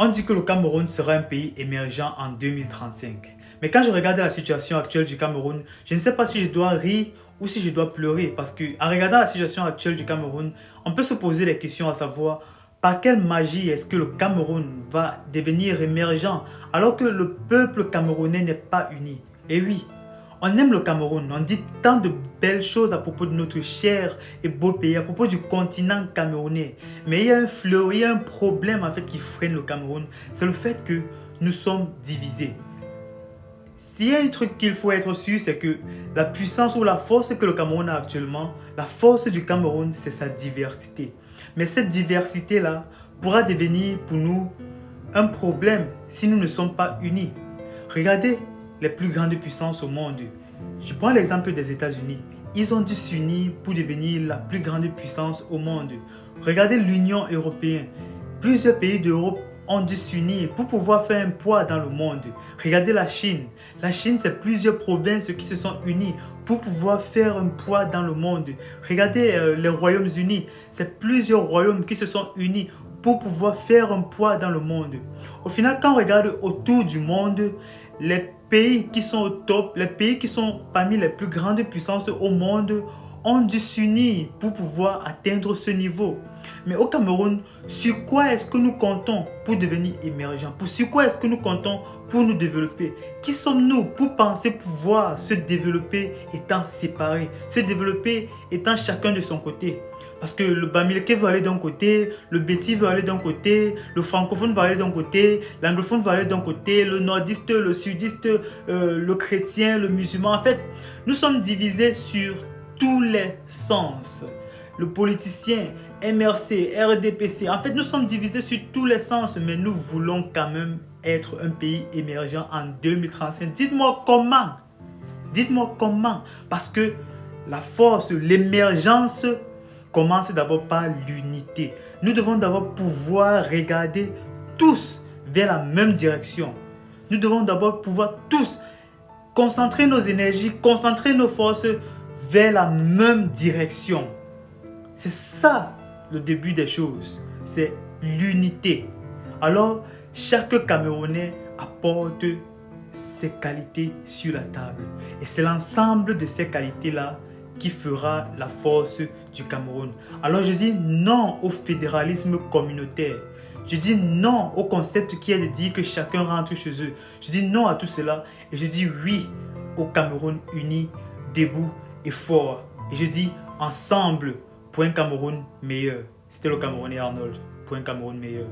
On dit que le Cameroun sera un pays émergent en 2035. Mais quand je regarde la situation actuelle du Cameroun, je ne sais pas si je dois rire ou si je dois pleurer. Parce qu'en regardant la situation actuelle du Cameroun, on peut se poser des questions à savoir par quelle magie est-ce que le Cameroun va devenir émergent alors que le peuple camerounais n'est pas uni. Et oui, on aime le Cameroun, on dit tant de belles choses à propos de notre cher et beau pays, à propos du continent camerounais. Mais il y a un fleuve, il y a un problème en fait qui freine le Cameroun, c'est le fait que nous sommes divisés. S'il y a un truc qu'il faut être sûr, c'est que la puissance ou la force que le Cameroun a actuellement, la force du Cameroun, c'est sa diversité. Mais cette diversité-là pourra devenir pour nous un problème si nous ne sommes pas unis. Regardez les plus grandes puissances au monde. Je prends l'exemple des États-Unis. Ils ont dû s'unir pour devenir la plus grande puissance au monde. Regardez l'Union européenne. Plusieurs pays d'Europe ont dû s'unir pour pouvoir faire un poids dans le monde. Regardez la Chine. La Chine, c'est plusieurs provinces qui se sont unies pour pouvoir faire un poids dans le monde. Regardez les Royaumes-Unis. C'est plusieurs royaumes qui se sont unis pour pouvoir faire un poids dans le monde. Au final, quand on regarde autour du monde, les pays qui sont au top, les pays qui sont parmi les plus grandes puissances au monde ont dû s'unir pour pouvoir atteindre ce niveau. Mais au Cameroun, sur quoi est-ce que nous comptons pour devenir émergents? Sur quoi est-ce que nous comptons pour nous développer? Qui sommes-nous pour penser pouvoir se développer étant séparés, se développer étant chacun de son côté? Parce que le Bamileke va aller d'un côté, le Béti va aller d'un côté, le francophone va aller d'un côté, l'anglophone va aller d'un côté, le nordiste, le sudiste, le chrétien, le musulman. En fait, nous sommes divisés sur tous les sens. Le politicien, MRC, RDPC, en fait, nous sommes divisés sur tous les sens, mais nous voulons quand même être un pays émergent en 2035. Dites-moi comment. Dites-moi comment. Parce que la force, l'émergence commence d'abord par l'unité. Nous devons d'abord pouvoir regarder tous vers la même direction. Nous devons d'abord pouvoir tous concentrer nos énergies, concentrer nos forces vers la même direction. C'est ça le début des choses. C'est l'unité. Alors, chaque Camerounais apporte ses qualités sur la table. Et c'est l'ensemble de ces qualités-là qui fera la force du Cameroun. Alors je dis non au fédéralisme communautaire. Je dis non au concept qui est de dire que chacun rentre chez eux. Je dis non à tout cela et je dis oui au Cameroun uni, debout et fort. Et je dis ensemble pour un Cameroun meilleur. C'était le Camerounais Arnold pour un Cameroun meilleur.